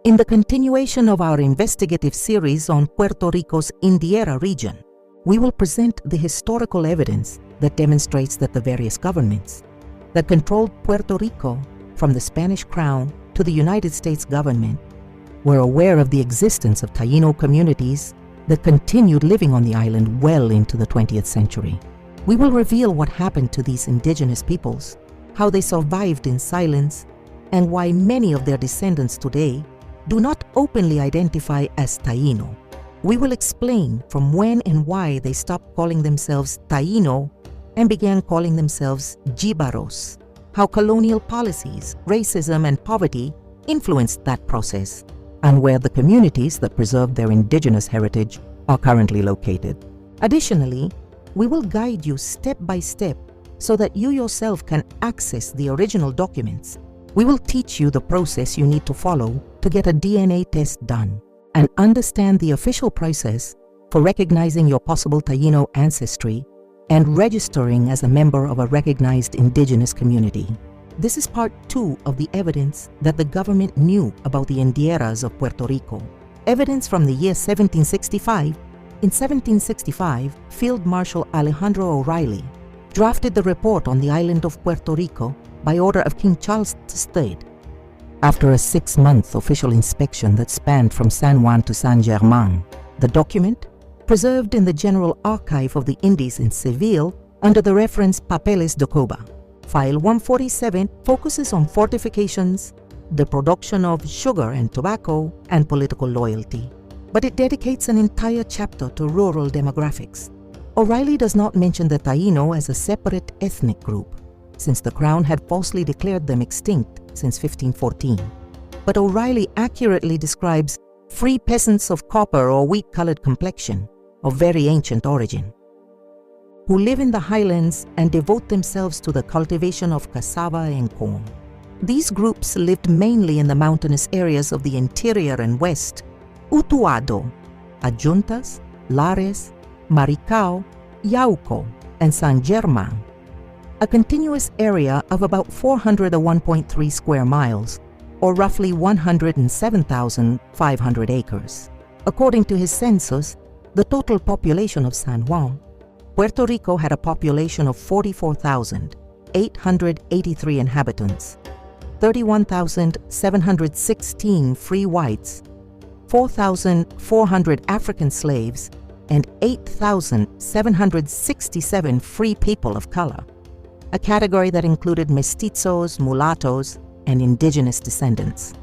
In the continuation of our investigative series on Puerto Rico's Indiera region, we will present the historical evidence that demonstrates that the various governments that controlled Puerto Rico, from the Spanish Crown to the United States government, were aware of the existence of Taino communities that continued living on the island well into the 20th century. We will reveal what happened to these indigenous peoples, how they survived in silence, and why many of their descendants today do not openly identify as Taino. We will explain from when and why they stopped calling themselves Taino and began calling themselves Jibaros, how colonial policies, racism, and poverty influenced that process, and where the communities that preserved their indigenous heritage are currently located. Additionally, we will guide you step by step so that you yourself can access the original documents. We will teach you the process you need to follow to get a DNA test done and understand the official process for recognizing your possible Taino ancestry and registering as a member of a recognized indigenous community. This is part 2 of the evidence that the government knew about the indieras of Puerto Rico. Evidence from the year 1765. In 1765, Field Marshal Alejandro O'Reilly drafted the report on the island of Puerto Rico by order of King Charles III. After a 6-month official inspection that spanned from San Juan to San German, the document, preserved in the General Archive of the Indies in Seville under the reference Papeles de Cuba. File 147 focuses on fortifications, the production of sugar and tobacco, and political loyalty. But it dedicates an entire chapter to rural demographics. O'Reilly does not mention the Taino as a separate ethnic group, since the Crown had falsely declared them extinct since 1514. But O'Reilly accurately describes free peasants of copper or wheat-colored complexion of very ancient origin, who live in the highlands and devote themselves to the cultivation of cassava and corn. These groups lived mainly in the mountainous areas of the interior and west: Utuado, Adjuntas, Lares, Maricao, Yauco, and San German, a continuous area of about 401.3 square miles, or roughly 107,500 acres. According to his census, the total population of San Juan, Puerto Rico had a population of 44,883 inhabitants, 31,716 free whites, 4,400 African slaves, and 8,767 free people of color, a category that included mestizos, mulattoes, and indigenous descendants.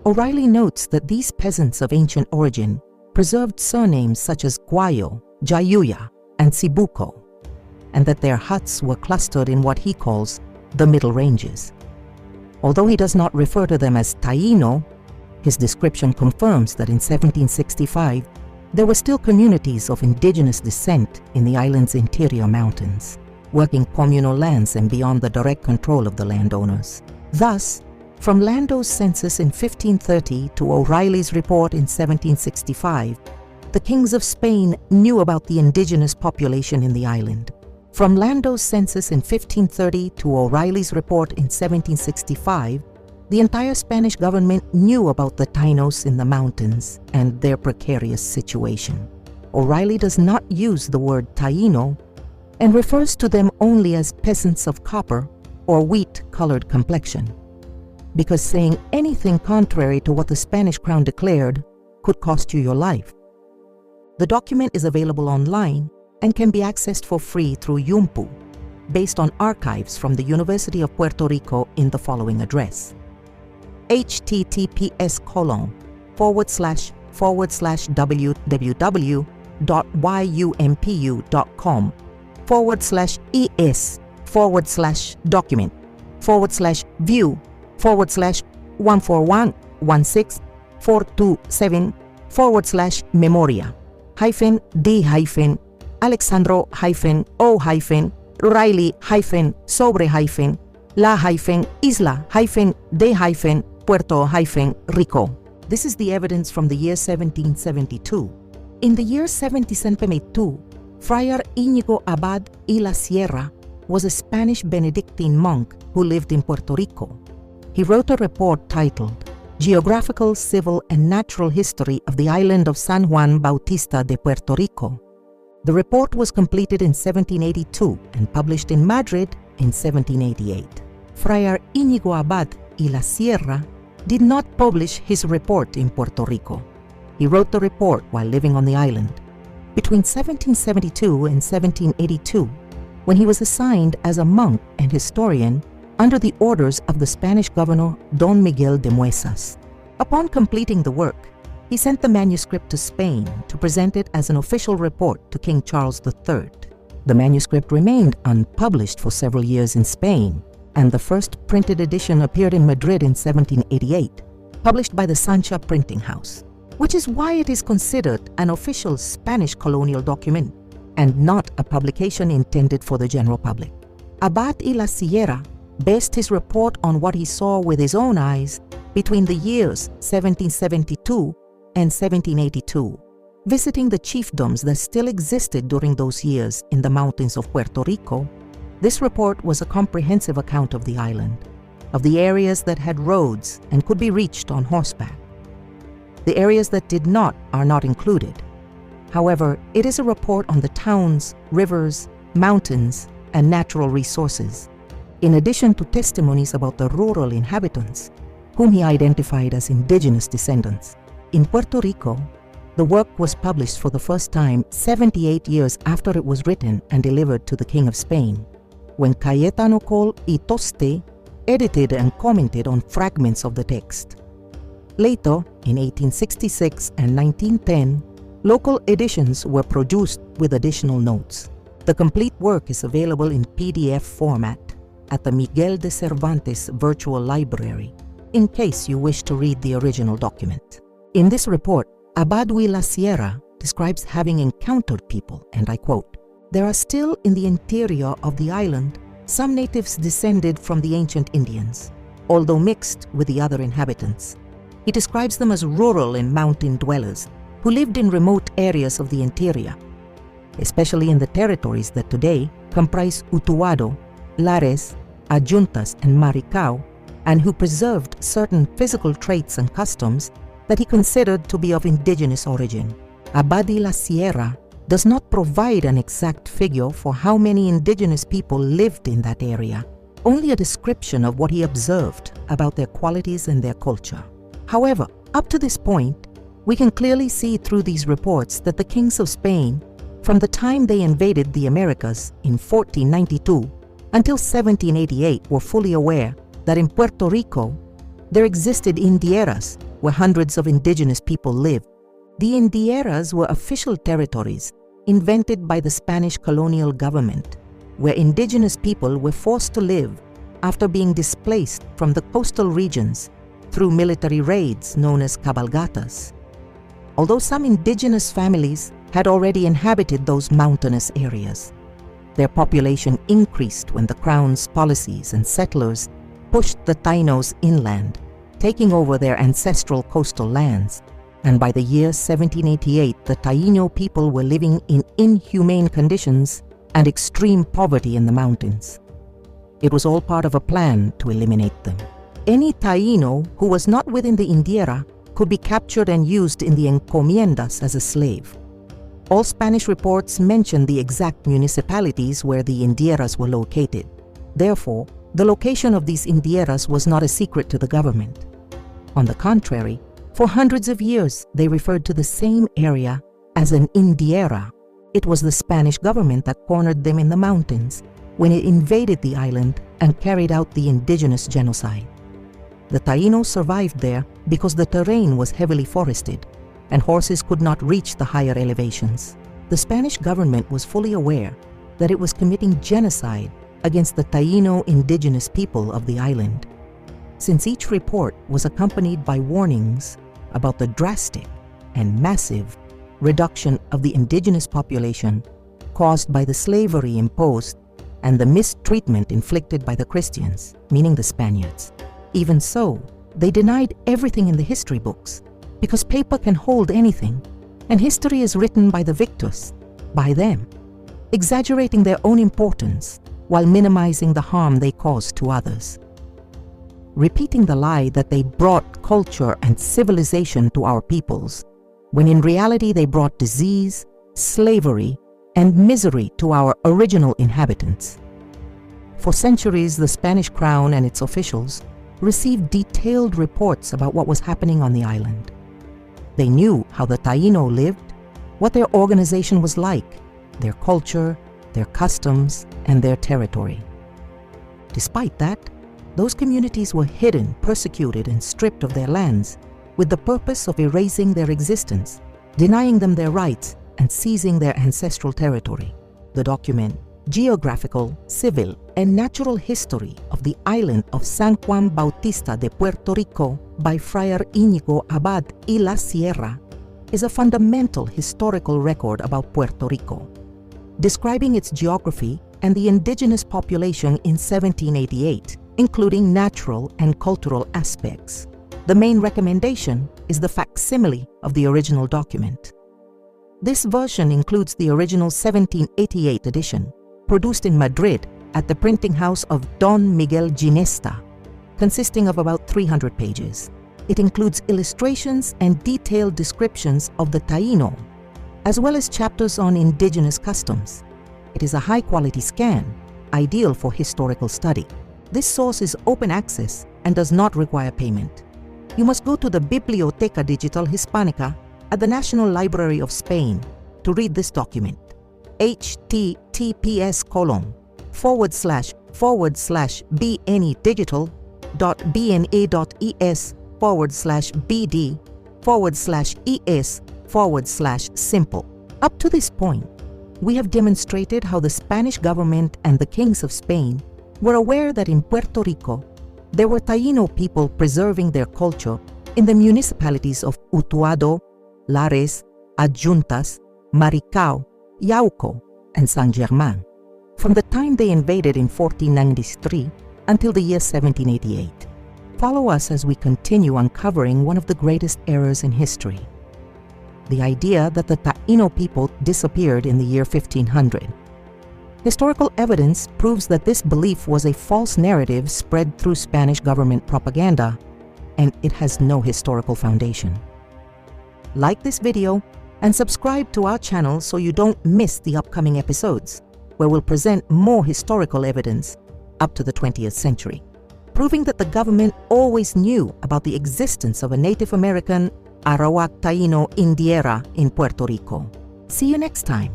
O'Reilly notes that these peasants of ancient origin preserved surnames such as Guayo, Jayuya, and Sibuco, and that their huts were clustered in what he calls the Middle Ranges. Although he does not refer to them as Taino, his description confirms that in 1765 there were still communities of indigenous descent in the island's interior mountains, working communal lands and beyond the direct control of the landowners. Thus, from Lando's census in 1530 to O'Reilly's report in 1765, the kings of Spain knew about the indigenous population in the island. From Lando's census in 1530 to O'Reilly's report in 1765, the entire Spanish government knew about the Tainos in the mountains and their precarious situation. O'Reilly does not use the word Taino and refers to them only as peasants of copper or wheat-colored complexion, because saying anything contrary to what the Spanish Crown declared could cost you your life. The document is available online and can be accessed for free through Yumpu, based on archives from the University of Puerto Rico in the following address: https://www.yumpU.com/es/document/Viu//141164270/Riley-o-Puerto-Rico. This is the evidence from the year 1772. In the year 1772, Friar Íñigo Abad y la Sierra was a Spanish Benedictine monk who lived in Puerto Rico. He wrote a report titled Geographical, Civil, and Natural History of the Island of San Juan Bautista de Puerto Rico. The report was completed in 1782 and published in Madrid in 1788. Friar Íñigo Abad y la Sierra did not publish his report in Puerto Rico. He wrote the report while living on the island. Between 1772 and 1782, when he was assigned as a monk and historian under the orders of the Spanish governor Don Miguel de Muesas. Upon completing the work, he sent the manuscript to Spain to present it as an official report to King Charles III. The manuscript remained unpublished for several years in Spain, and the first printed edition appeared in Madrid in 1788, published by the Sancha Printing House, which is why it is considered an official Spanish colonial document and not a publication intended for the general public. Abad y la Sierra based his report on what he saw with his own eyes between the years 1772 and 1782, visiting the chiefdoms that still existed during those years in the mountains of Puerto Rico. This report was a comprehensive account of the island, of the areas that had roads and could be reached on horseback. The areas that did not are not included. However, it is a report on the towns, rivers, mountains, and natural resources, in addition to testimonies about the rural inhabitants, whom he identified as indigenous descendants. In Puerto Rico, the work was published for the first time 78 years after it was written and delivered to the King of Spain, when Cayetano Col y Toste edited and commented on fragments of the text. Later, in 1866 and 1910, local editions were produced with additional notes. The complete work is available in PDF format at the Miguel de Cervantes Virtual Library, in case you wish to read the original document. In this report, Abad y la Sierra describes having encountered people, and I quote, "There are still in the interior of the island some natives descended from the ancient Indians, although mixed with the other inhabitants. He describes them as rural and mountain dwellers who lived in remote areas of the interior, especially in the territories that today comprise Utuado, Lares, Adjuntas, and Maricao, and who preserved certain physical traits and customs that he considered to be of indigenous origin." Abad y la Sierra does not provide an exact figure for how many indigenous people lived in that area, only a description of what he observed about their qualities and their culture. However, up to this point, we can clearly see through these reports that the kings of Spain, from the time they invaded the Americas in 1492 until 1788, were fully aware that in Puerto Rico there existed indieras where hundreds of indigenous people lived. The indieras were official territories invented by the Spanish colonial government, where indigenous people were forced to live after being displaced from the coastal regions through military raids known as cabalgatas. Although some indigenous families had already inhabited those mountainous areas, their population increased when the Crown's policies and settlers pushed the Tainos inland, taking over their ancestral coastal lands, and by the year 1788, the Taino people were living in inhumane conditions and extreme poverty in the mountains. It was all part of a plan to eliminate them. Any Taino who was not within the indiera could be captured and used in the encomiendas as a slave. All Spanish reports mention the exact municipalities where the indieras were located. Therefore, the location of these indieras was not a secret to the government. On the contrary, for hundreds of years, they referred to the same area as an indiera. It was the Spanish government that cornered them in the mountains when it invaded the island and carried out the indigenous genocide. The Tainos survived there because the terrain was heavily forested and horses could not reach the higher elevations. The Spanish government was fully aware that it was committing genocide against the Taino indigenous people of the island. Since each report was accompanied by warnings about the drastic and massive reduction of the indigenous population caused by the slavery imposed and the mistreatment inflicted by the Christians, meaning the Spaniards. Even so, they denied everything in the history books because paper can hold anything, and history is written by the victors, by them, exaggerating their own importance while minimizing the harm they caused to others. repeating the lie that they brought culture and civilization to our peoples, when in reality they brought disease, slavery, and misery to our original inhabitants. For centuries, the Spanish crown and its officials received detailed reports about what was happening on the island. They knew how the Taino lived, what their organization was like, their culture, their customs, and their territory. Despite that, those communities were hidden, persecuted, and stripped of their lands with the purpose of erasing their existence, denying them their rights, and seizing their ancestral territory. The document, Geographical, Civil, and Natural History of the Island of San Juan Bautista de Puerto Rico by Friar Íñigo Abad y la Sierra, is a fundamental historical record about Puerto Rico, describing its geography and the indigenous population in 1788, including natural and cultural aspects. The main recommendation is the facsimile of the original document. This version includes the original 1788 edition, produced in Madrid at the printing house of Don Miguel Ginesta, consisting of about 300 pages. It includes illustrations and detailed descriptions of the Taino, as well as chapters on indigenous customs. It is a high-quality scan, ideal for historical study. This source is open access and does not require payment. You must go to the Biblioteca Digital Hispanica at the National Library of Spain to read this document. https://bnedigital.bne.es/bd/es/simple. Up to this point, we have demonstrated how the Spanish government and the kings of Spain were aware that in Puerto Rico, there were Taino people preserving their culture in the municipalities of Utuado, Lares, Adjuntas, Maricao, Yauco, and San Germán, from the time they invaded in 1493 until the year 1788. Follow us as we continue uncovering one of the greatest errors in history: the idea that the Taino people disappeared in the year 1500. Historical evidence proves that this belief was a false narrative spread through Spanish government propaganda, and it has no historical foundation. Like this video and subscribe to our channel so you don't miss the upcoming episodes, where we'll present more historical evidence up to the 20th century, proving that the government always knew about the existence of a Native American Arawak Taino indiera in Puerto Rico. See you next time,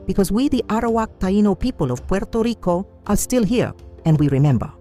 because we, the Arawak Taino people of Puerto Rico, are still here and we remember.